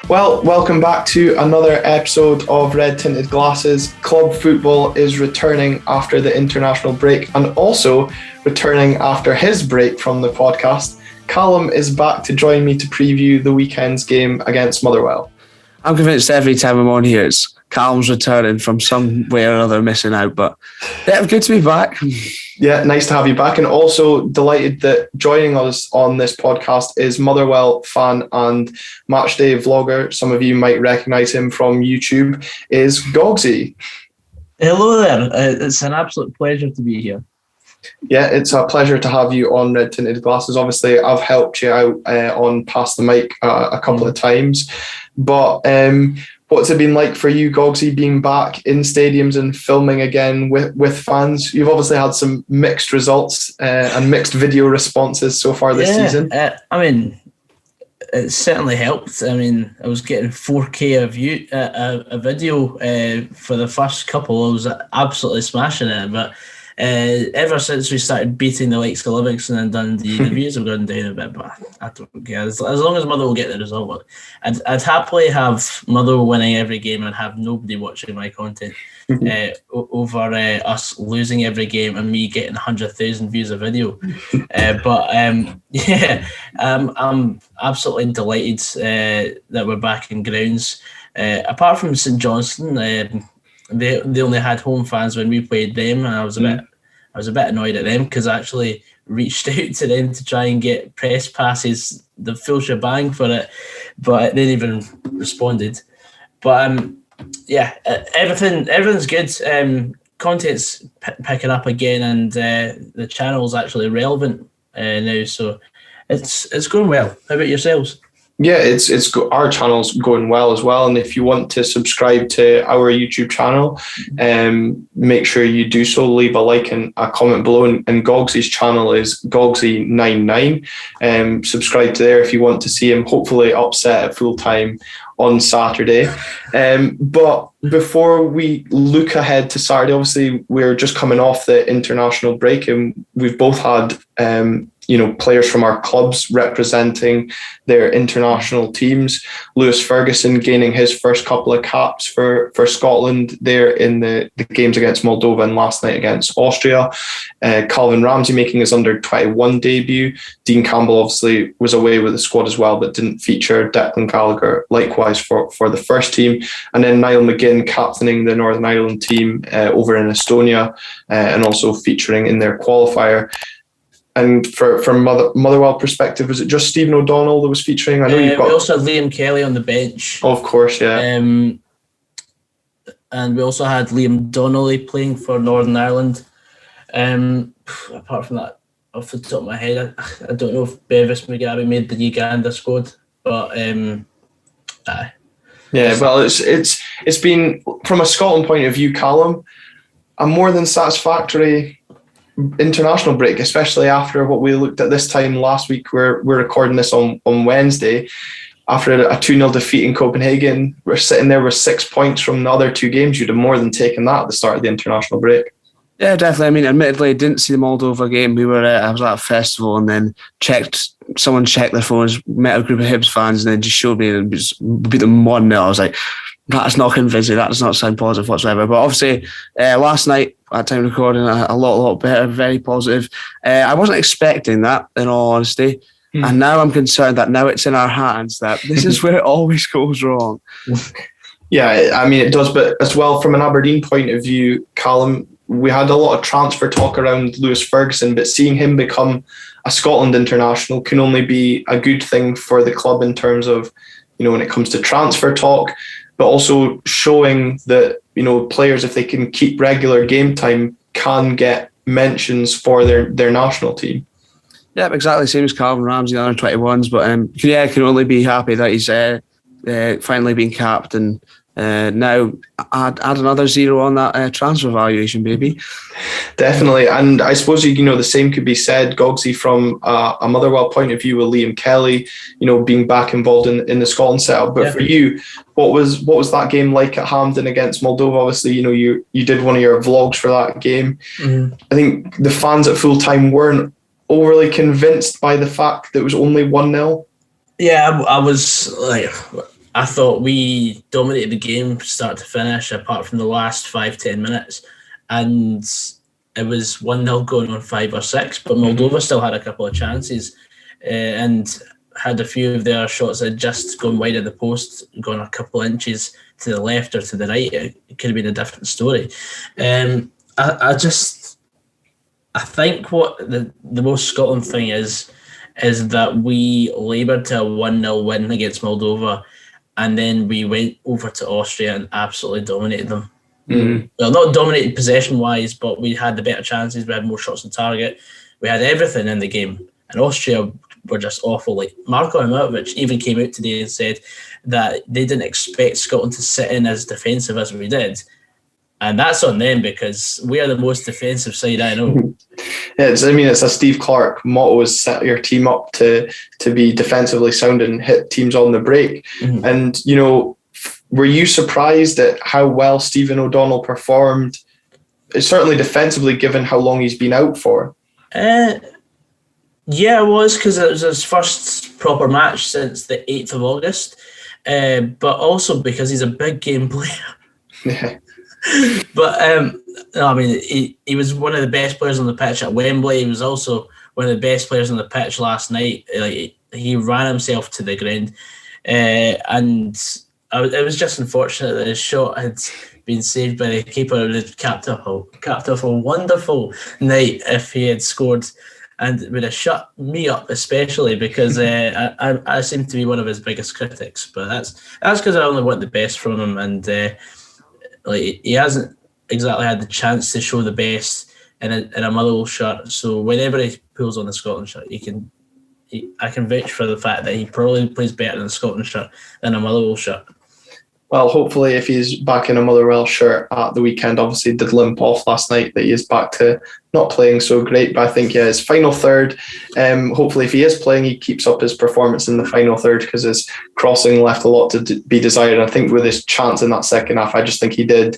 Well, welcome back to another episode of Red Tinted Glasses. Club football is returning after the international break and also returning after his break from the podcast. Calum is back to join me to preview the weekend's game against Motherwell. I'm convinced every time I'm on here, it's Calum's returning from somewhere or other missing out. But yeah, good to be back. Yeah, nice to have you back. And also delighted that joining us on this podcast is Motherwell fan and matchday vlogger. Some of you might recognise him from YouTube, is Goggsy. Hello there. It's an absolute pleasure to be here. Yeah, it's a pleasure to have you on Red Tinted Glasses. Obviously, I've helped you out on Pass the Mic a couple of times. But what's it been like for you, Goggsy, being back in stadiums and filming again with fans? You've obviously had some mixed results and mixed video responses so far this season. It certainly helped. I was getting 4K a video for the first couple. I was absolutely smashing it, but ever since we started beating the likes of Livingston and Dundee, the views have gone down a bit, but I don't care. As long as Motherwell get the result, I'd happily have Motherwell winning every game and have nobody watching my content over us losing every game and me getting 100,000 views a video. I'm absolutely delighted that we're back in grounds. Apart from St Johnstone, they only had home fans when we played them, and I was a bit annoyed at them because I actually reached out to them to try and get press passes, the full shebang for it, but they didn't even responded. But everything's good. Content's picking up again, and the channel's actually relevant now, so it's going well. How about yourselves? Yeah, our channel's going well as well. And if you want to subscribe to our YouTube channel, make sure you do so. Leave a like and a comment below. And Goggsy's channel is GOGGSY99. Subscribe to there if you want to see him hopefully upset at full time on Saturday. But before we look ahead to Saturday, obviously we're just coming off the international break, and we've both had players from our clubs representing their international teams. Lewis Ferguson gaining his first couple of caps for Scotland there in the games against Moldova and last night against Austria. Calvin Ramsey making his under-21 debut. Dean Campbell obviously was away with the squad as well, but didn't feature. Declan Gallagher likewise for the first team. And then Niall McGinn captaining the Northern Ireland team over in Estonia and also featuring in their qualifier. And from Motherwell perspective, was it just Stephen O'Donnell that was featuring? I know we also had Liam Kelly on the bench. Of course, yeah. And we also had Liam Donnelly playing for Northern Ireland. Apart from that, off the top of my head, I don't know if Bevis Mugabe made the Uganda squad, but aye. Yeah, well, it's been, from a Scotland point of view, Calum, a more than satisfactory international break, especially after what we looked at this time last week. We're recording this on Wednesday. After a 2-0 defeat in Copenhagen, we're sitting there with 6 points from the other two games. You'd have more than taken that at the start of the international break. Yeah, definitely. Admittedly, I didn't see the Moldova game. I was at a festival and then someone checked their phones, met a group of Hibs fans, and then just showed me and beat them 1-0. I was like, that's not convincing. That does not sound positive whatsoever. But obviously, last night, at time recording, a lot better, very positive. I wasn't expecting that, in all honesty. And now I'm concerned that now it's in our hands, that this is where it always goes wrong. Yeah, it does. But as well, from an Aberdeen point of view, Calum, we had a lot of transfer talk around Lewis Ferguson, but seeing him become a Scotland international can only be a good thing for the club in terms of, when it comes to transfer talk, but also showing that, players, if they can keep regular game time, can get mentions for their national team. Yeah, exactly. Same as Calvin Ramsey, the under 21s. But can only be happy that he's finally been capped, and now add another zero on that transfer valuation, baby. Definitely. And I suppose, the same could be said, Goggsy, from a Motherwell point of view with Liam Kelly, being back involved in the Scotland setup. But for you, what was that game like at Hampden against Moldova? Obviously, you did one of your vlogs for that game. Mm-hmm. I think the fans at full time weren't overly convinced by the fact that it was only 1-0. Yeah, I was like, I thought we dominated the game start to finish, apart from the last 5-10 minutes. And it was 1-0 going on 5 or 6, but Moldova still had a couple of chances and had a few of their shots that had just gone wide of the post, gone a couple inches to the left or to the right. It could have been a different story. I think what the most Scotland thing is that we laboured to a 1-0 win against Moldova, and then we went over to Austria and absolutely dominated them. Well, not dominated possession-wise, but we had the better chances. We had more shots on target. We had everything in the game. And Austria were just awful. Like Marko Arnautovic even came out today and said that they didn't expect Scotland to sit in as defensive as we did. And that's on them, because we are the most defensive side I know. It's a Steve Clark motto: is set your team up to be defensively sound and hit teams on the break. And, were you surprised at how well Stephen O'Donnell performed, certainly defensively, given how long he's been out for? Yeah, I was, because it was his first proper match since the 8th of August, but also because he's a big game player. Yeah. But he was one of the best players on the pitch at Wembley. He was also one of the best players on the pitch last night. Like, he ran himself to the ground, and it was just unfortunate that his shot had been saved by the keeper. It would have capped off a wonderful night if he had scored, and it would have shut me up, especially because I seem to be one of his biggest critics. But that's because I only want the best from him, and he hasn't exactly had the chance to show the best in a Motherwell shirt. So whenever he pulls on the Scotland shirt, I can vouch for the fact that he probably plays better in a Scotland shirt than a Motherwell shirt. Well, hopefully, if he's back in a Motherwell shirt at the weekend, obviously did limp off last night, that he is back to not playing so great. But I think, his final third, hopefully if he is playing, he keeps up his performance in the final third, because his crossing left a lot to be desired. I think with his chance in that second half, I just think he did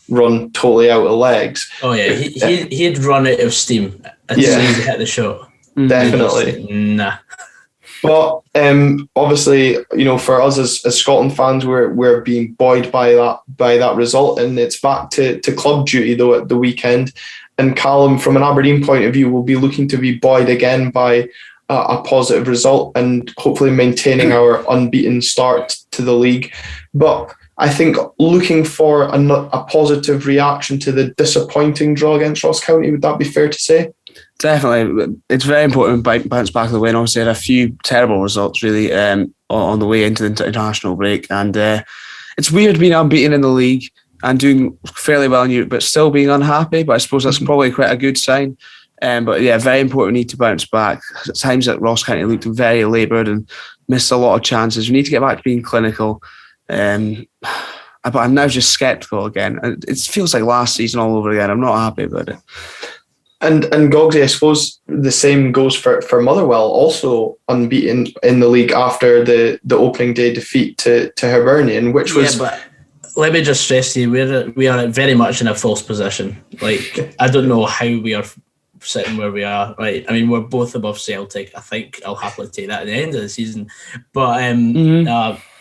run totally out of legs. Oh, yeah, he'd run out of steam as soon as he hit the shot. Definitely. Nah. But obviously, for us as Scotland fans, we're being buoyed by that result, and it's back to club duty though at the weekend. And Calum, from an Aberdeen point of view, will be looking to be buoyed again by a positive result and hopefully maintaining our unbeaten start to the league. But I think looking for a positive reaction to the disappointing draw against Ross County, would that be fair to say? Definitely. It's very important to bounce back to the win. Obviously, had a few terrible results, really, on the way into the international break. And it's weird being unbeaten in the league and doing fairly well in Europe, but still being unhappy. But I suppose that's probably quite a good sign. But yeah, very important. We need to bounce back. At times that Ross County looked very laboured and missed a lot of chances. We need to get back to being clinical. But I'm now just sceptical again. It feels like last season all over again. I'm not happy about it. And Goggsy, I suppose the same goes for Motherwell, also unbeaten in the league after the opening day defeat to Hibernian, which was... Yeah, but let me just stress to you, we are very much in a false position. Like, I don't know how we are sitting where we are. Right? I mean, we're both above Celtic. I think I'll happily take that at the end of the season. But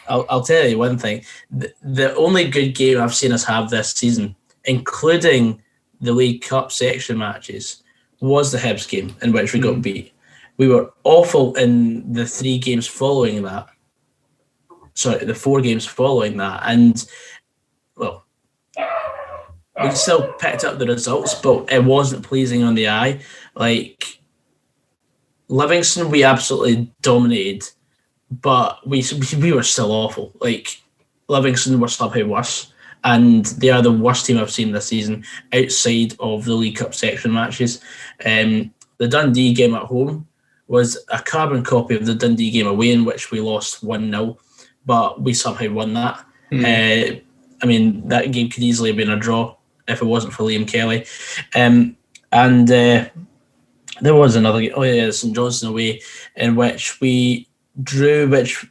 I'll tell you one thing. The only good game I've seen us have this season, including the League Cup section matches, was the Hibs game in which we got beat. We were awful in the 3 games following that. Sorry, the 4 games following that. And, well, we still picked up the results, but it wasn't pleasing on the eye. Like, Livingston, we absolutely dominated, but we were still awful. Like, Livingston were somehow worse. And they are the worst team I've seen this season outside of the League Cup section matches. The Dundee game at home was a carbon copy of the Dundee game away, in which we lost 1-0, but we somehow won that. I mean, that game could easily have been a draw if it wasn't for Liam Kelly. And there was another game, St Johnstone away, in which we drew, which...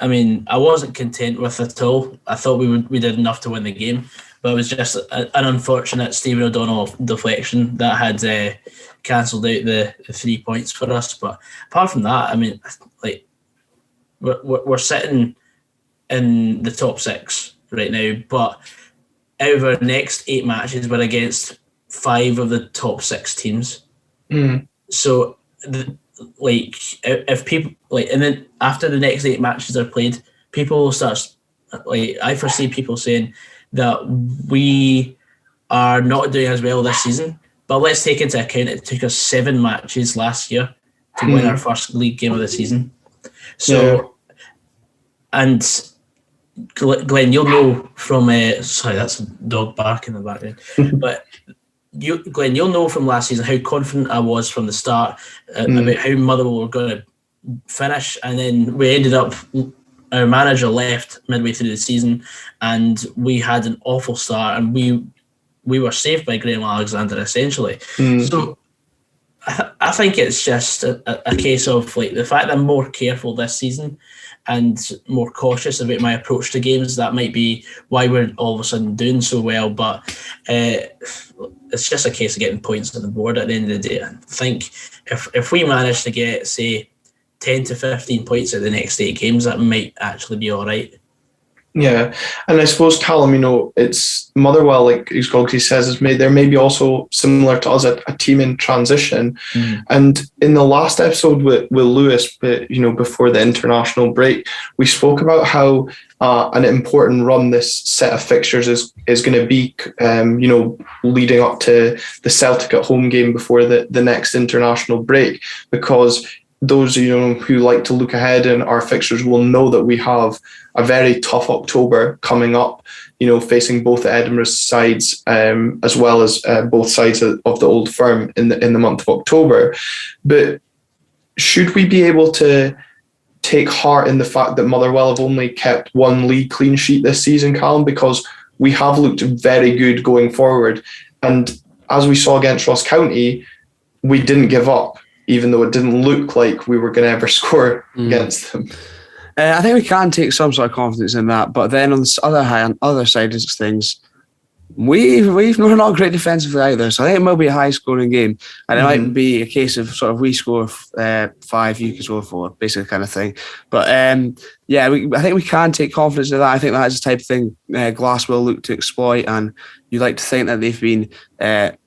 I mean, I wasn't content with it at all. I thought we did enough to win the game, but it was just an unfortunate Stephen O'Donnell deflection that had cancelled out the 3 points for us. But apart from that, I mean, like, we're sitting in the top 6 right now, but out of our next 8 matches, we're against 5 of the top 6 teams. So, if people and then after the next 8 matches are played, people will start. I foresee people saying that we are not doing as well this season. But let's take into account it took us 7 matches last year to win our first league game of the season. So, and Glenn, you'll know from sorry, that's a dog bark in the background. But Glenn, you'll know from last season how confident I was from the start about how Motherwell were going to finish, and then we ended up. Our manager left midway through the season, and we had an awful start, and we were saved by Graham Alexander essentially. So I think it's just a case of the fact that I'm more careful this season and more cautious about my approach to games. That might be why we're all of a sudden doing so well, but it's just a case of getting points on the board at the end of the day. I think if we manage to get, say, 10 to 15 points at the next 8 games, that might actually be all right. Yeah, and I suppose, Calum, it's Motherwell, like as Goggsy says, they're maybe also similar to us, a team in transition. And in the last episode with Lewis, before the international break, we spoke about how an important run this set of fixtures is going to be, leading up to the Celtic at home game before the next international break, because those who like to look ahead in our fixtures will know that we have a very tough October coming up, facing both the Edinburgh sides as well as both sides of the Old Firm in the month of October. But should we be able to take heart in the fact that Motherwell have only kept 1 league clean sheet this season, Calum, because we have looked very good going forward. And as we saw against Ross County, we didn't give up, even though it didn't look like we were going to ever score against them. I think we can take some sort of confidence in that, but then on the other side of things, we're not great defensively either. So I think it will be a high-scoring game, and it might be a case of sort of we score 5, you can score 4, basically kind of thing. But I think we can take confidence in that. I think that is the type of thing Glass will look to exploit, and you like to think that they've been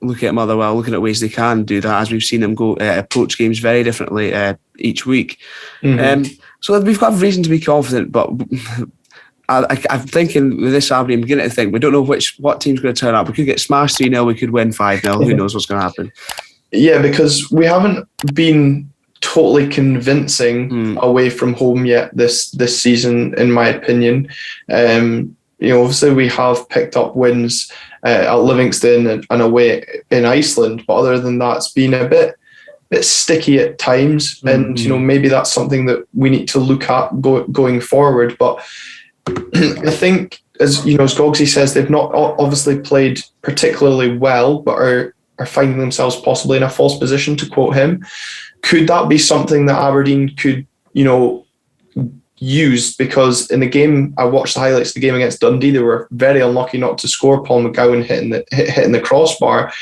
looking at Motherwell, looking at ways they can do that, as we've seen them go approach games very differently each week. So we've got reason to be confident, but I'm thinking with this Aberdeen, I'm beginning to think we don't know what team's going to turn up. We could get smashed 3-0, we could win 5-0. Who knows what's going to happen? Yeah, because we haven't been totally convincing away from home yet this season, in my opinion. Obviously we have picked up wins at Livingston and away in Iceland, but other than that, it's been a bit sticky at times, and maybe that's something that we need to look at going forward. But I think, as Goggsy says, they've not obviously played particularly well, but are finding themselves possibly in a false position, to quote him. Could that be something that Aberdeen could, use? Because in the game, I watched the highlights of the game against Dundee, they were very unlucky not to score. Paul McGowan hitting the crossbar.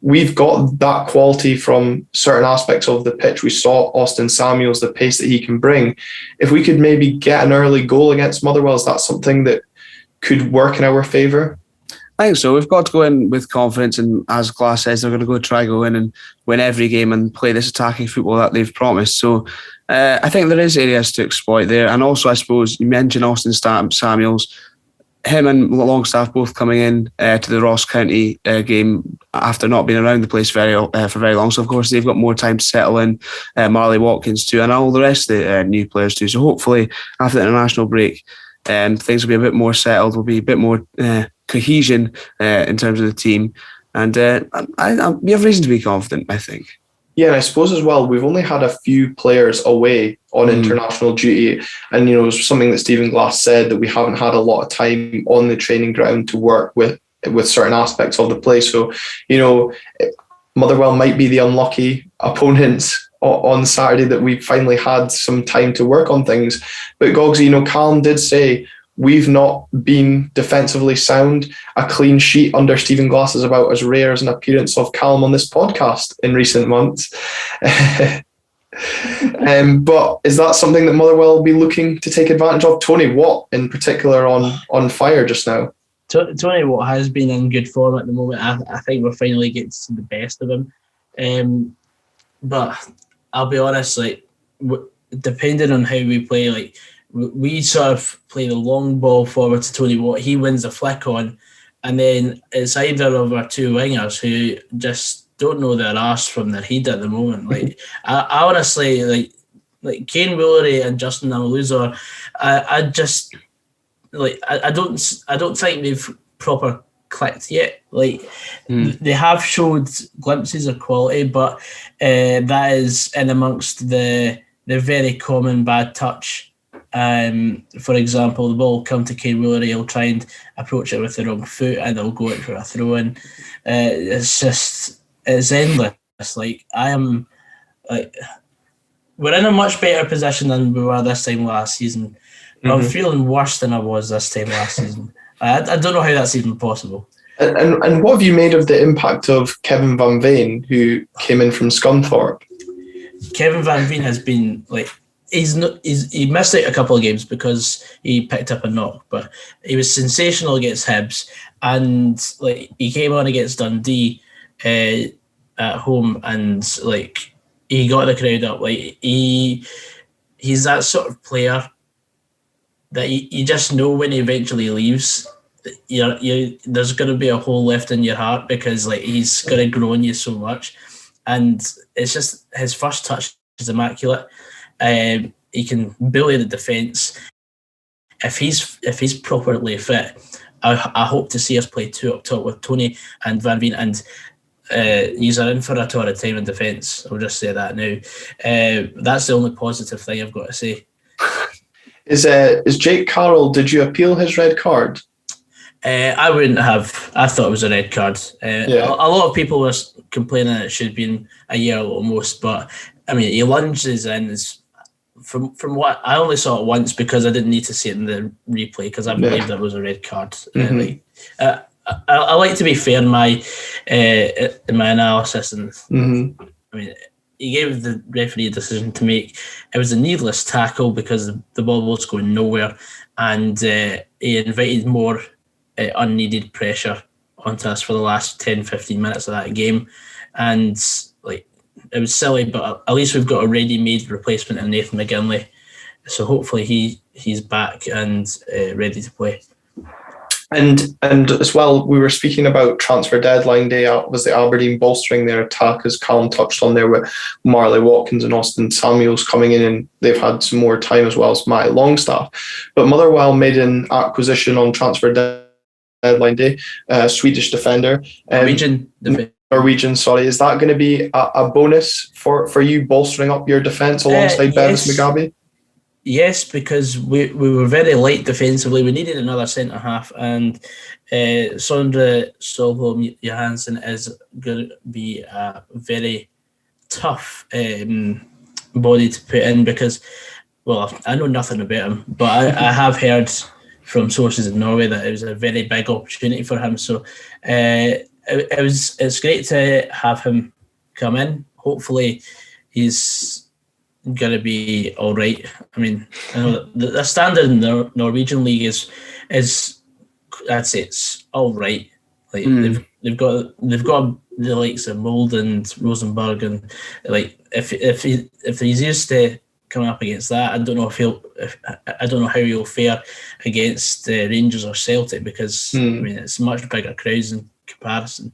We've got that quality from certain aspects of the pitch. We saw Austin Samuels, the pace that he can bring. If we could maybe get an early goal against Motherwell, is that something that could work in our favour? I think so. We've got to go in with confidence, and as Glass says, they're going to go in and win every game and play this attacking football that they've promised. So I think there is areas to exploit there. And also, I suppose, you mentioned Austin Samuels. Him and Longstaff both coming in to the Ross County game after not being around the place for very long. So, of course, they've got more time to settle in. Marley Watkins too, and all the rest of the new players too. So, hopefully, after the international break, things will be a bit more settled. There'll be a bit more cohesion in terms of the team. And we have reason to be confident, I think. Yeah, and I suppose as well, we've only had a few players away on international duty. And, it was something that Stephen Glass said, that we haven't had a lot of time on the training ground to work with certain aspects of the play. So, Motherwell might be the unlucky opponents on Saturday that we finally had some time to work on things. But Goggsy, Calum did say, we've not been defensively sound. A clean sheet under Stephen Glass is about as rare as an appearance of Calum on this podcast in recent months. But is that something that Motherwell will be looking to take advantage of? Tony Watt in particular on fire just now. Tony Watt has been in good form at the moment. I think we're finally getting to see the best of him. But I'll be honest, like depending on how we play, like we sort of play the long ball forward to Tony Watt. He wins a flick on, and then it's either of our two wingers who just don't know their arse from their head at the moment. Like I honestly like Kane Woolery and Justin Amaluzor. I just like I don't think they've proper clicked yet. Like they have showed glimpses of quality, but that is in amongst the very common bad touch. For example, the ball will come to Kane Woolery, he'll try and approach it with the wrong foot and it'll go out for a throw in. It's endless. Like we're in a much better position than we were this time last season. I'm feeling worse than I was this time last season. I don't know how that's even possible. And what have you made of the impact of Kevin Van Veen, who came in from Scunthorpe? Kevin Van Veen has been like he missed out a couple of games because he picked up a knock, but he was sensational against Hibs, and like he came on against Dundee at home, and like he got the crowd up. Like he's that sort of player that you just know when he eventually leaves, there's going to be a hole left in your heart because like he's going to grow on you so much, and it's just his first touch is immaculate. He can bully the defence. If he's properly fit, I hope to see us play two up top with Tony and Van Veen, and he's in for a torrid time in defence. I'll just say that now. That's the only positive thing I've got to say. Is Jake Carroll? Did you appeal his red card? I wouldn't have. I thought it was a red card. A lot of people were complaining it should have been a yellow almost, but I mean he lunges in. From what I only saw it once because I didn't need to see it in the replay because I believe that was a red card. I like to be fair in my analysis, and I mean he gave the referee a decision to make. It was a needless tackle because the ball was going nowhere, and he invited more unneeded pressure onto us for the last 10-15 minutes of that game, and like it was silly, but at least we've got a ready-made replacement in Nathan McGinley, so hopefully he's back and ready to play. And as well, we were speaking about transfer deadline day. Was the Aberdeen bolstering their attack, as Calum touched on there, with Marley Watkins and Austin Samuels coming in, and they've had some more time as well as Matty Longstaff. But Motherwell made an acquisition on transfer deadline day, Swedish defender. Norwegian, sorry. Is that going to be a bonus for you bolstering up your defence alongside Bevis Mugabe? Yes, because we were very light defensively. We needed another centre half, and Sondre Solholm Johansson is going to be a very tough body to put in because, well, I know nothing about him, but I have heard from sources in Norway that it was a very big opportunity for him. So it's great to have him come in. Hopefully, he's going to be all right. I mean, I know the standard in the Norwegian league is I'd say it's all right. Like they've got the likes of Mold and Rosenborg, and like if he's used to coming up against that, I don't know I don't know how he'll fare against Rangers or Celtic because I mean it's much bigger crowds in comparison.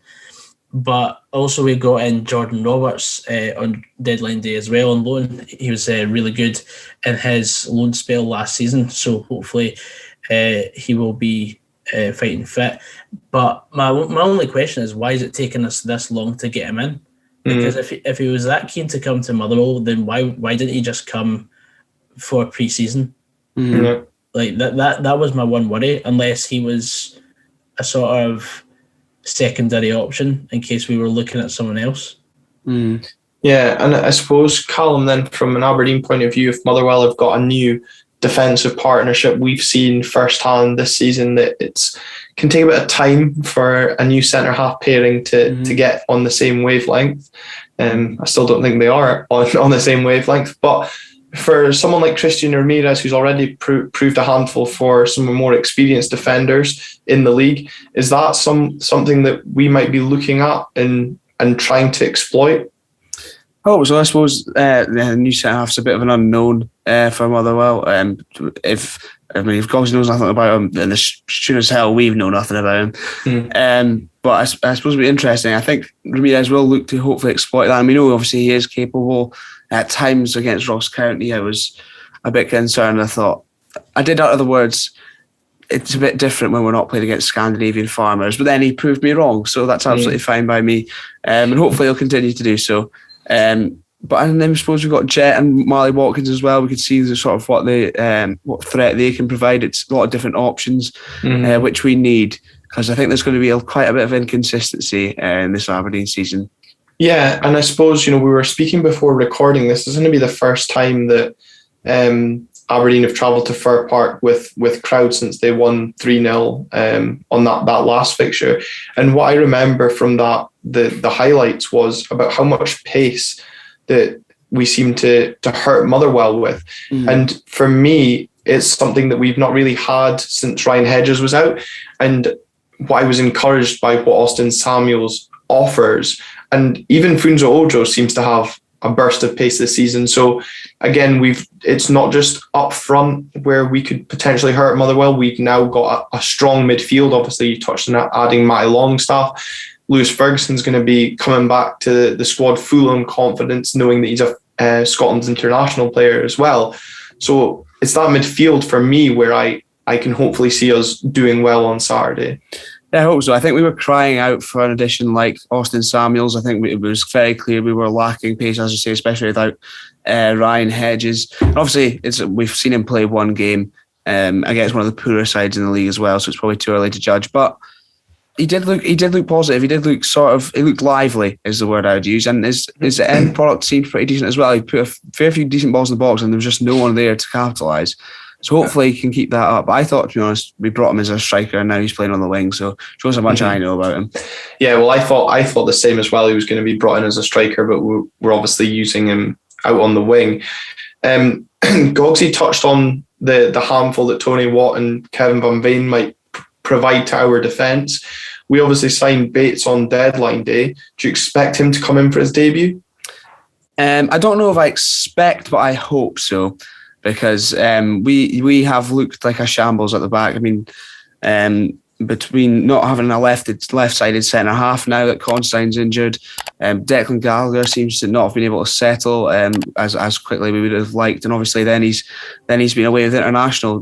But also we got in Jordan Roberts on deadline day as well on loan. He was really good in his loan spell last season, so hopefully he will be fighting fit. But my only question is, why is it taking us this long to get him in? Because if he was that keen to come to Motherwell, then why didn't he just come for pre-season? Like that was my one worry, unless he was a sort of secondary option in case we were looking at someone else. Yeah, and I suppose, Callum, then from an Aberdeen point of view, if Motherwell have got a new defensive partnership. We've seen firsthand this season that it can take a bit of time for a new centre-half pairing to get on the same wavelength. I still don't think they are on the same wavelength, but for someone like Christian Ramirez, who's already proved a handful for some more experienced defenders in the league, is that something that we might be looking at and trying to exploit? Oh, so I suppose the new centre half's a bit of an unknown for Motherwell. If Goggsy knows nothing about him, then sure as hell we've known nothing about him. But I suppose it'll be interesting. I think Ramirez will look to hopefully exploit that. And we know obviously he is capable. At times against Ross County, I was a bit concerned. I thought, I did utter the words, it's a bit different when we're not playing against Scandinavian farmers. But then he proved me wrong. So that's absolutely fine by me. And hopefully he'll continue to do so. But and then I suppose we've got Jet and Marley Watkins as well. We could see the sort of what threat they can provide. It's a lot of different options, which we need, because I think there's going to be quite a bit of inconsistency in this Aberdeen season. Yeah, and I suppose, we were speaking before recording this. This is going to be the first time that Aberdeen have travelled to Fir Park with crowd since they won 3-0 on that last fixture. And what I remember from that, the highlights was about how much pace that we seem to hurt Motherwell with. And for me, it's something that we've not really had since Ryan Hedges was out. And what I was encouraged by what Austin Samuels offers. And even Funso Ojo seems to have a burst of pace this season. So again, it's not just up front where we could potentially hurt Motherwell. We've now got a strong midfield. Obviously, you touched on adding Matty Longstaff. Lewis Ferguson's going to be coming back to the squad full on confidence, knowing that he's a Scotland's international player as well. So it's that midfield for me where I can hopefully see us doing well on Saturday. Yeah, I hope so. I think we were crying out for an addition like Austin Samuels. I think it was very clear we were lacking pace, as you say, especially without Ryan Hedges. And obviously, we've seen him play one game against one of the poorer sides in the league as well, so it's probably too early to judge. But he did look positive. He did look he looked lively, is the word I would use. And his end product seemed pretty decent as well. He put a fair few decent balls in the box, and there was just no one there to capitalise. So hopefully he can keep that up. But I thought, to be honest, we brought him as a striker and now he's playing on the wing. So shows how much I know about him. Yeah, well, I thought the same as well. He was going to be brought in as a striker, but we're obviously using him out on the wing. Goggsy touched on the handful that Tony Watt and Kevin Van Veen might provide to our defence. We obviously signed Bates on deadline day. Do you expect him to come in for his debut? I don't know if I expect, but I hope so. Because we have looked like a shambles at the back. I mean, between not having a left-sided centre half now that Constein's injured, Declan Gallagher seems to not have been able to settle as quickly we would have liked, and obviously then he's been away with international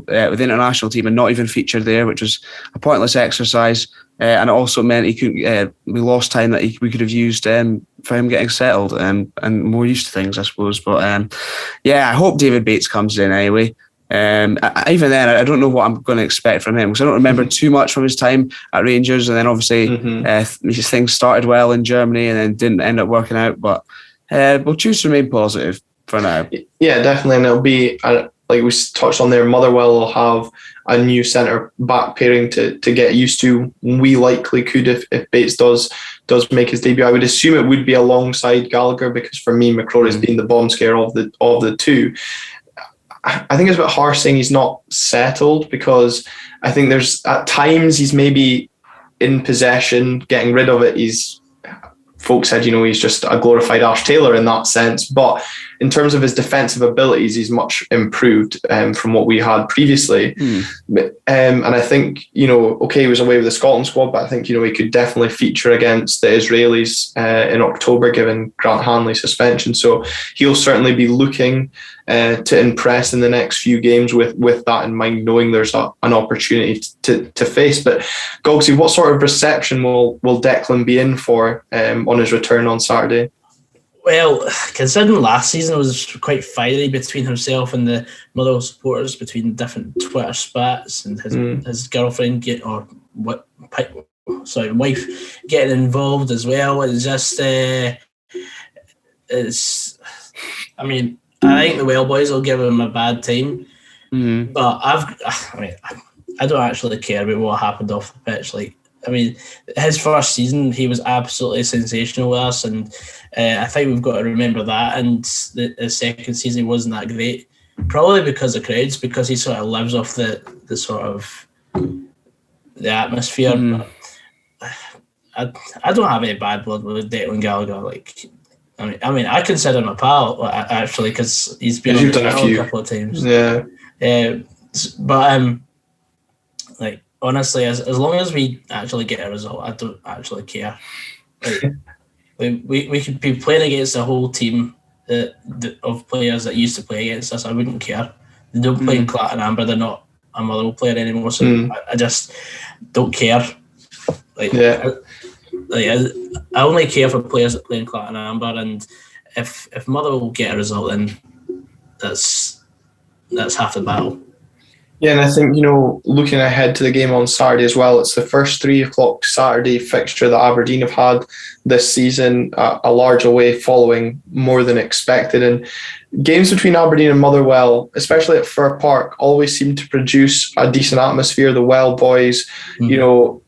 team and not even featured there, which was a pointless exercise. And it also meant we lost time that we could have used for him getting settled and more used to things, I suppose. But I hope David Bates comes in anyway. Even then, I don't know what I'm going to expect from him because I don't remember too much from his time at Rangers. And then obviously things started well in Germany and then didn't end up working out. But we'll choose to remain positive for now. Yeah, definitely. And it'll be, like we touched on there, Motherwell will have a new centre back pairing to get used to. We likely could if Bates does make his debut. I would assume it would be alongside Gallagher because for me, McCrory's been the bomb scare of the two. I think it's a bit harsh saying he's not settled because I think there's at times he's maybe in possession, getting rid of it. Folks said, he's just a glorified Ash Taylor in that sense. But in terms of his defensive abilities, he's much improved from what we had previously. And I think, he was away with the Scotland squad, but I think, he could definitely feature against the Israelis in October, given Grant Hanley's suspension. So he'll certainly be looking to impress in the next few games with that in mind, knowing there's an opportunity to face. But Goggsy, what sort of reception will Declan be in for on his return on Saturday? Well, considering last season was quite fiery between himself and the Motherwell supporters, between different Twitter spats and his girlfriend wife getting involved as well. It's just, I think the Well boys will give him a bad time. But I don't actually care about what happened off the pitch. Like, I mean, his first season, he was absolutely sensational with us, and I think we've got to remember that. And the second season, he wasn't that great, probably because of crowds, because he sort of lives off the sort of the atmosphere. I don't have any bad blood with Declan Gallagher. Like, I mean, I consider him a pal actually, because he's been on the channel a couple of times. Yeah. But like, honestly, as long as we actually get a result, I don't actually care. Like, we could be playing against a whole team of players that used to play against us. I wouldn't care. They don't play in Clat and Amber. They're not a Motherwell player anymore, so I just don't care. Like, I only care for players that play in Clat and Amber, and if Motherwell get a result, then that's half the battle. Yeah, and I think, looking ahead to the game on Saturday as well, it's the first 3:00 Saturday fixture that Aberdeen have had this season, a large away following more than expected. And games between Aberdeen and Motherwell, especially at Fir Park, always seem to produce a decent atmosphere. The Well boys,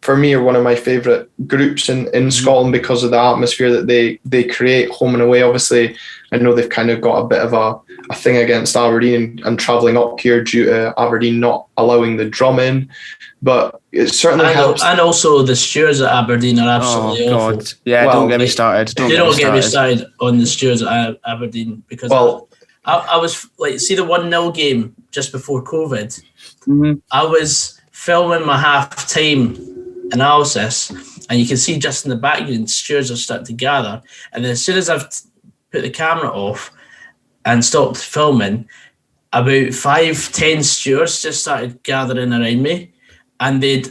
for me, are one of my favourite groups in Scotland because of the atmosphere that they create home and away. Obviously, I know they've kind of got a bit of a thing against Aberdeen and travelling up here due to Aberdeen not allowing the drum in, but it certainly helps. And also the stewards at Aberdeen are absolutely awful. God. Yeah, don't get me started. Don't get me started on the stewards at Aberdeen, because I was like, see the 1-0 game just before COVID, I was filming my half-time analysis, and you can see just in the background, stewards are starting to gather, and then as soon as I've put the camera off and stopped filming, about 5-10 stewards just started gathering around me, and they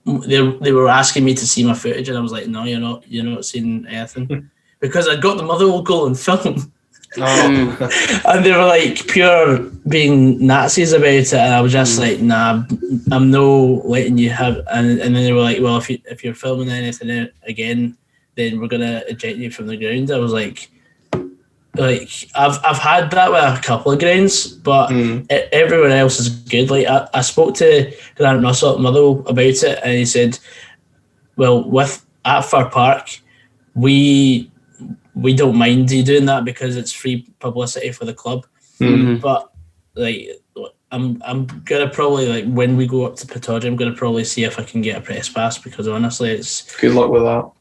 were asking me to see my footage, and I was like, no, you're not seeing anything, because I got the Motherwell goal in film. And they were like pure being Nazis about it, and I was just like, nah, I'm no letting you have. And then they were like, well, if you're filming anything again, then we're gonna eject you from the ground. I was like I've had that with a couple of grounds, but everyone else is good. Like, I spoke to Grant Russell at Motherwell about it, and he said, well, at Fir Park, we don't mind you doing that because it's free publicity for the club. But like, I'm gonna probably, like, when we go up to Pittodrie, I'm gonna probably see if I can get a press pass, because honestly, it's good luck with that.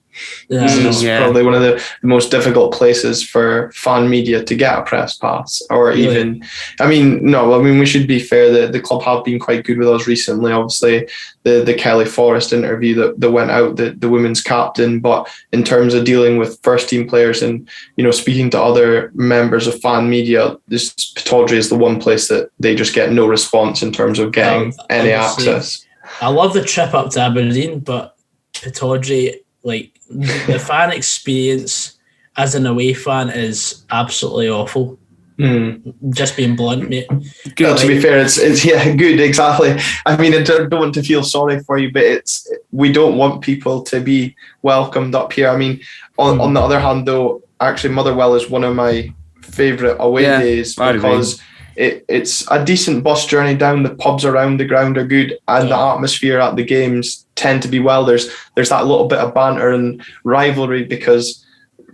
This is probably one of the most difficult places for fan media to get a press pass, or even, we should be fair that the club have been quite good with us recently. Obviously, the Kelly Forrest interview that went out, the women's captain, but in terms of dealing with first team players and, speaking to other members of fan media, this Pittodrie is the one place that they just get no response in terms of getting any access. I love the trip up to Aberdeen, but Pittodrie, like, the fan experience as an away fan is absolutely awful. Just being blunt, mate. Good. To be fair, it's good, exactly. I mean, I don't want to feel sorry for you, but we don't want people to be welcomed up here. I mean, on the other hand, though, actually, Motherwell is one of my favourite away days, because it's a decent bus journey down. The pubs around the ground are good, and the atmosphere at the games tend to be well. There's that little bit of banter and rivalry, because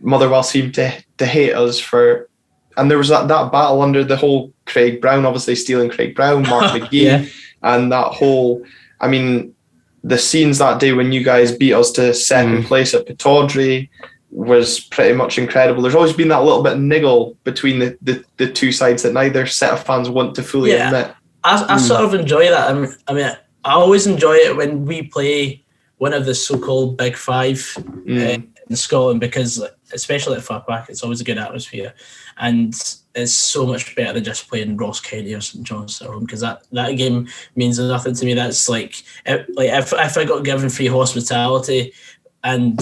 Motherwell seem to hate us for, and there was that battle under the whole Craig Brown, obviously stealing Craig Brown, Mark McGee, and that whole, I mean, the scenes that day when you guys beat us to second place at Pittodrie was pretty much incredible. There's always been that little bit of niggle between the two sides that neither set of fans want to fully admit. I sort of enjoy that. I mean, I always enjoy it when we play one of the so-called Big Five in Scotland, because especially at Fir Park, it's always a good atmosphere, and it's so much better than just playing Ross County or St Johnstone at home, because that game means nothing to me. That's like if I got given free hospitality and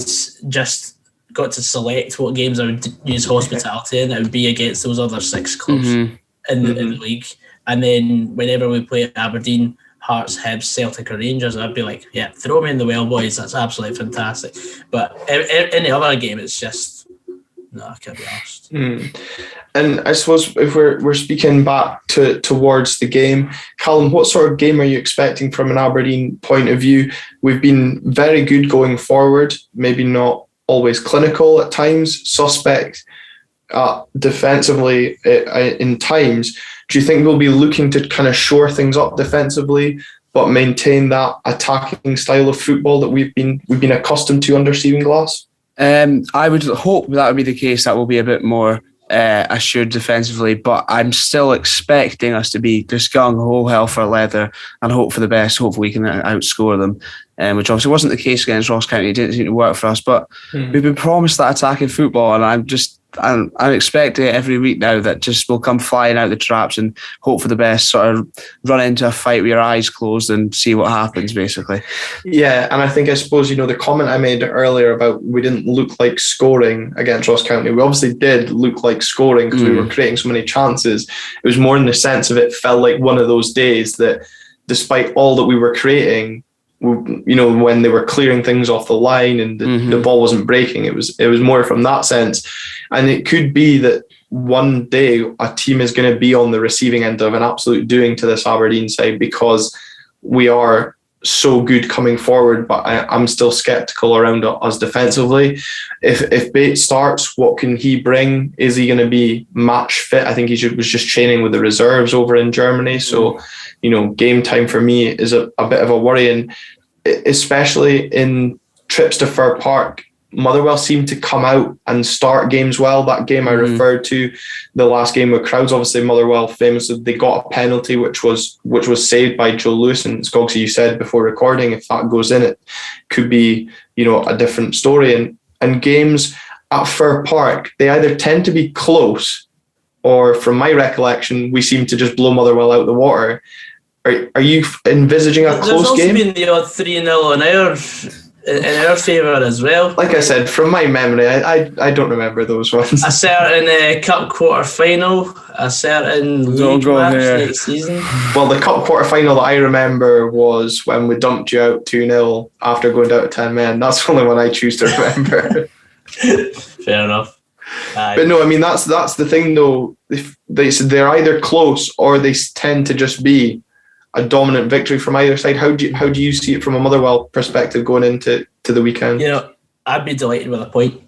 just got to select what games I would use hospitality in, it would be against those other 6 clubs in the league. And then whenever we play Aberdeen, Hearts, Hibs, Celtic or Rangers, I'd be like, yeah, throw me in the Well boys, that's absolutely fantastic. But any other game, it's just no, I can't be asked. And I suppose if we're speaking back towards the game, Calum, what sort of game are you expecting from an Aberdeen point of view? We've been very good going forward, maybe not always clinical at times, suspect defensively in times. Do you think we'll be looking to kind of shore things up defensively, but maintain that attacking style of football that we've been accustomed to under Stephen Glass? I would hope that would be the case. That will be a bit more assured defensively, but I'm still expecting us to be just gung-ho, hell for leather, and hope for the best. Hopefully we can outscore them, which obviously wasn't the case against Ross County. It didn't seem to work for us, but we've been promised that attacking football, and I'm expecting it every week now that just we'll come flying out the traps and hope for the best, sort of run into a fight with your eyes closed and see what happens, basically. Yeah, and I suppose, the comment I made earlier about we didn't look like scoring against Ross County, we obviously did look like scoring because we were creating so many chances. It was more in the sense of it felt like one of those days that despite all that we were creating, when they were clearing things off the line and the ball wasn't breaking, it was more from that sense. And it could be that one day a team is going to be on the receiving end of an absolute doing to this Aberdeen side because we are so good coming forward, but I'm still sceptical around us defensively. If Bates starts, what can he bring? Is he going to be match fit? I think he was just training with the reserves over in Germany. So, game time for me is a bit of a worry. And especially in trips to Fir Park, Motherwell seemed to come out and start games well. That game I referred to, the last game with crowds, obviously Motherwell famously, they got a penalty which was saved by Joe Lewis, and as Goggsy, you said before recording, if that goes in, it could be a different story. And games at Fir Park, they either tend to be close, or from my recollection, we seem to just blow Motherwell out the water. Are you envisaging a close game? There's also been the odd 3-0 in our favour as well. Like I said, from my memory, I don't remember those ones. A certain cup quarter final, a certain league match next season. Well, the cup quarter final that I remember was when we dumped you out 2-0 after going down to 10 men. That's the only one I choose to remember. Fair enough. But no, I mean that's the thing though. If they're either close or they tend to just be a dominant victory from either side. How do you see it from a Motherwell perspective going into the weekend? I'd be delighted with a point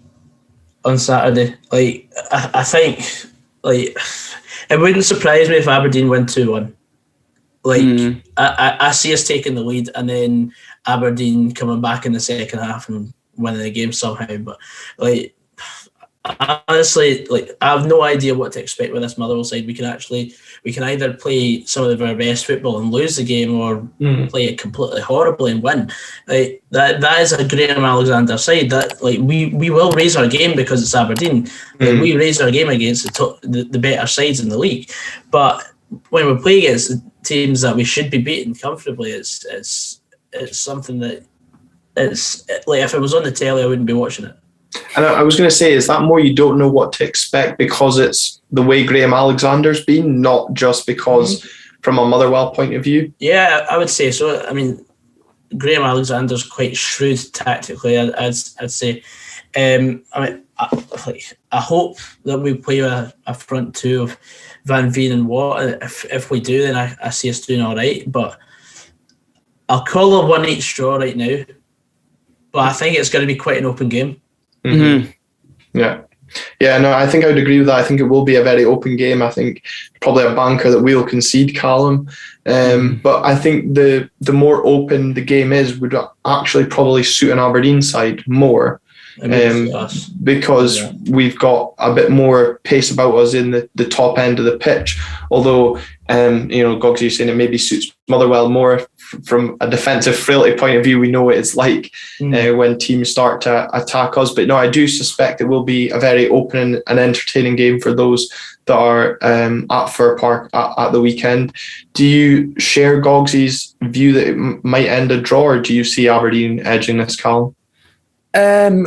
on Saturday. I think it wouldn't surprise me if Aberdeen win 2-1. I see us taking the lead and then Aberdeen coming back in the second half and winning the game somehow. But honestly, I have no idea what to expect with this Motherwell side. We can either play some of our best football and lose the game, or play it completely horribly and win. That is a Graham Alexander side. That we will raise our game because it's Aberdeen. We raise our game against the better sides in the league. But when we play against teams that we should be beating comfortably, it's something that it's if it was on the telly, I wouldn't be watching it. And I was going to say, is that more you don't know what to expect because it's the way Graham Alexander's been, not just because from a Motherwell point of view? Yeah, I would say so. I mean, Graham Alexander's quite shrewd tactically, I'd say. I hope that we play a front two of Van Veen and Watt. If we do, then I see us doing all right. But I'll call a 1-8 draw right now. But I think it's going to be quite an open game. Yeah, no, I think I would agree with that. I think it will be a very open game. I think probably a banker that we'll concede, Calum. But I think the more open the game is would actually probably suit an Aberdeen side more. Because we've got a bit more pace about us in the top end of the pitch. Although, Goggsy saying it maybe suits Motherwell more from a defensive frailty point of view. We know what it's like when teams start to attack us. But no, I do suspect it will be a very open and entertaining game for those that are at Fir Park at the weekend. Do you share Goggsy's view that it might end a draw, or do you see Aberdeen edging this, Calum? Thinking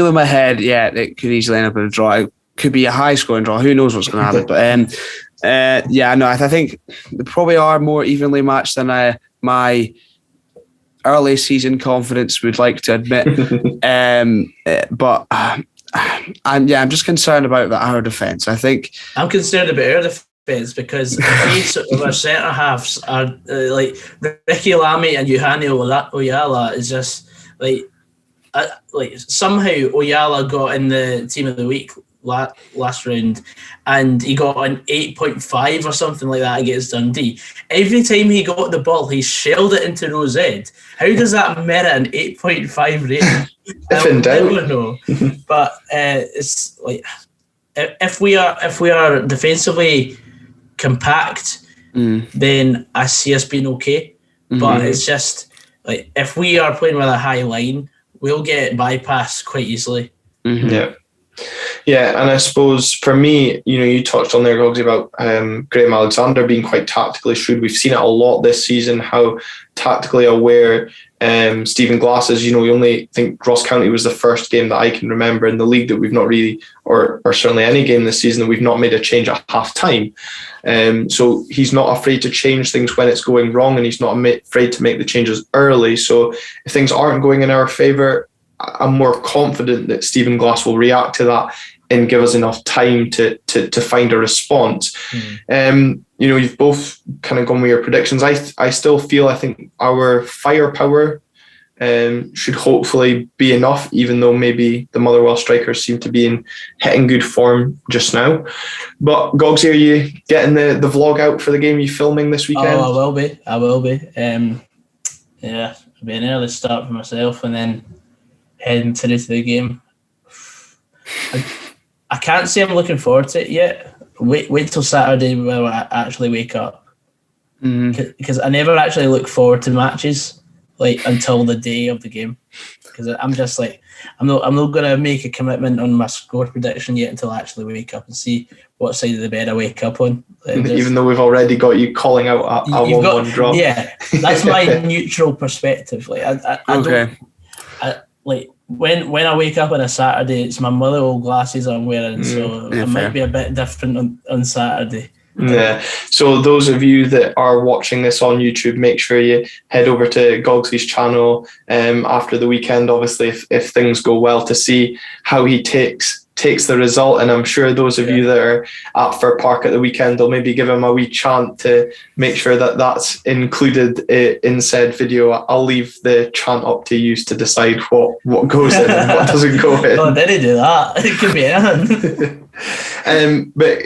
with my head, it could easily end up in a draw. It could be a high scoring draw. Who knows what's going to happen? But I think they probably are more evenly matched than my early season confidence, we'd like to admit. But I'm just concerned about our defence. I think I'm concerned about our defence because the base of our centre halves are like Ricky Lamy and Yohane Oyala is just like somehow Oyala got in the team of the week last round, and he got an 8.5 or something like that against Dundee. Every time he got the ball, he shelled it into row Z. How does that merit an 8.5 rating? If in doubt. I don't know. But it's like if we are defensively compact, then I see us being okay. But it's just like if we are playing with a high line, we'll get bypassed quite easily. Yeah, and I suppose for me, you touched on there, Goggsy, about Graham Alexander being quite tactically shrewd. We've seen it a lot this season, how tactically aware Stephen Glass is. We only think Ross County was the first game that I can remember in the league that we've not really, or certainly any game this season that we've not made a change at half time. So he's not afraid to change things when it's going wrong, and he's not afraid to make the changes early. So if things aren't going in our favour, I'm more confident that Stephen Glass will react to that and give us enough time to find a response. You've both kind of gone with your predictions. I still feel, I think our firepower should hopefully be enough, even though maybe the Motherwell strikers seem to be hitting good form just now. But Goggsy, are you getting the vlog out for the game? Are you filming this weekend? Oh, I will be. Yeah, it'll be an early start for myself, and then heading through to the game. I can't say I'm looking forward to it yet. Wait till Saturday where I actually wake up, because I never actually look forward to matches until the day of the game, because I'm just like I'm not going to make a commitment on my score prediction yet until I actually wake up and see what side of the bed I wake up on. Even though we've already got you calling out a 1-1 draw. Yeah, that's my neutral perspective. When I wake up on a Saturday, it's my Motherwell glasses I'm wearing, so it might be a bit different on Saturday. Yeah. So those of you that are watching this on YouTube, make sure you head over to Goggsy's channel after the weekend, obviously, if things go well, to see how he takes the result. And I'm sure those of you that are at Fir Park at the weekend will maybe give him a wee chant to make sure that that's included in said video. I'll leave the chant up to you to decide what goes in and what doesn't go in. Oh, did he do that? It could be anything. But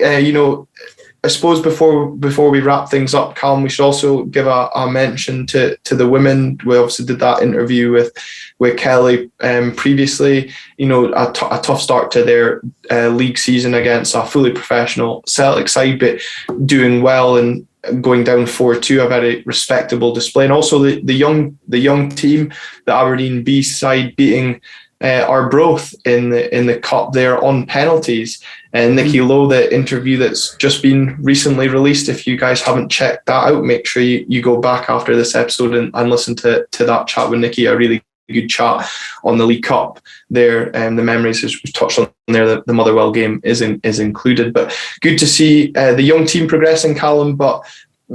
I suppose before we wrap things up, Calum, we should also give a mention to the women. We obviously did that interview with Kelly previously. A tough start to their league season against a fully professional Celtic side, but doing well and going down 4-2, a very respectable display. And also the young team, the Aberdeen B side, beating Arbroath in the cup there on penalties. And Nikki Lowe, the interview that's just been recently released, if you guys haven't checked that out, make sure you go back after this episode and listen to that chat with Nikki. A really good chat on the League Cup there, and the memories, as we touched on there, that the Motherwell game is included. But good to see the young team progressing, Calum, but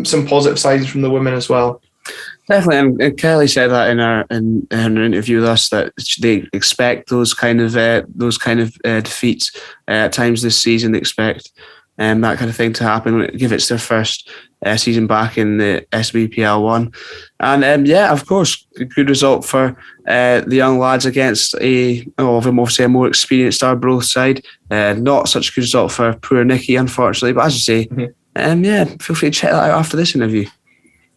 some positive signs from the women as well. Definitely, and Kelly said that in her interview with us, that they expect those kind of defeats at times this season. They expect that kind of thing to happen, give it's their first season back in the SBPL 1. And of course, a good result for the young lads against a more experienced Arbroath side. Not such a good result for poor Nikki, unfortunately. But as you say, feel free to check that out after this interview.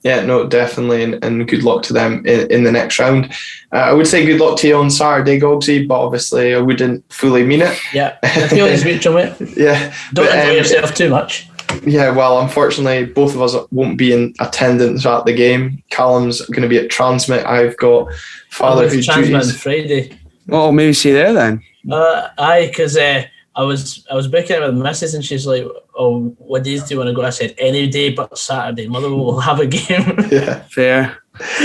Yeah, no, definitely, and good luck to them in the next round. I would say good luck to you on Saturday, Goggsy, but obviously I wouldn't fully mean it. Yeah, I feel it's mutual, mate. Yeah. Don't enjoy yourself too much. Yeah, well, unfortunately, both of us won't be in attendance at the game. Callum's going to be at Transmit. I've got fatherhood Transmit duties. on Friday. Well, maybe see you there then. Aye, because I was booking it with the missus, and she's like, "Oh, what days do you want to go?" I said, "Any day but Saturday. Motherwell will have a game." Yeah, fair.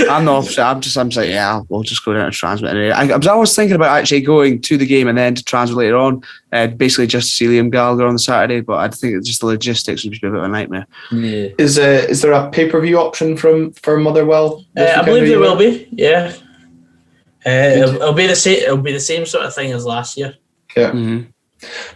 I'm the opposite. I'm just like, yeah, we'll just go down and transmit anyway. I was thinking about actually going to the game and then to transmit later on, basically just to see Liam Gallagher on the Saturday, but I think it's just the logistics would be a bit of a nightmare. Yeah. Is there a pay-per-view option for Motherwell? I believe there will be. Yeah. It'll be the same. It'll be the same sort of thing as last year. Yeah. Mm-hmm.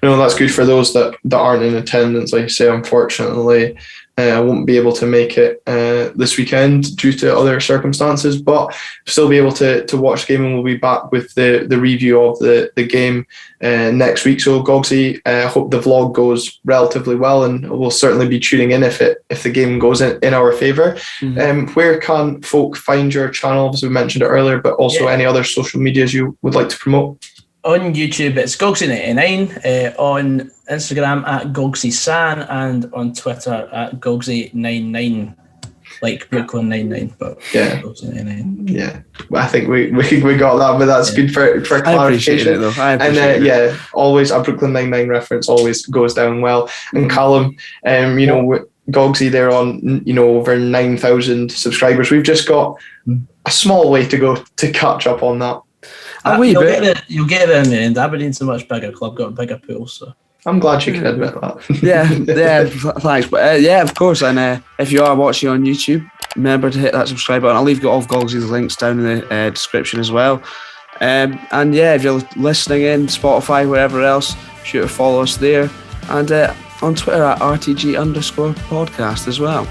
No, that's good for those that aren't in attendance. Like you say, unfortunately, I won't be able to make it this weekend due to other circumstances, but still be able to watch the game, and we'll be back with the review of the game next week. So Goggsy, I hope the vlog goes relatively well, and we'll certainly be tuning in if the game goes in our favour. Mm-hmm. Where can folk find your channel? As we mentioned it earlier, but also any other social medias you would like to promote? On YouTube, it's GOGGSY99, on Instagram at GOGGSY99, and on Twitter at GOGGSY99, like Brooklyn 99, but GOGGSY99. Yeah, I think we got that, but that's good for clarification. I appreciate it, though. And always a Brooklyn 99 reference always goes down well. And Calum, Goggsy, they're on over 9,000 subscribers. We've just got a small way to go to catch up on that. You'll get there in the end. Aberdeen's a much bigger club, got a bigger pool, so I'm glad you can admit that. Thanks. But of course. And if you are watching on YouTube, remember to hit that subscribe button. I'll leave all of Goggsy's links down in the description as well. If you're listening in Spotify, wherever else, sure to follow us there, and on Twitter at RTG_podcast as well.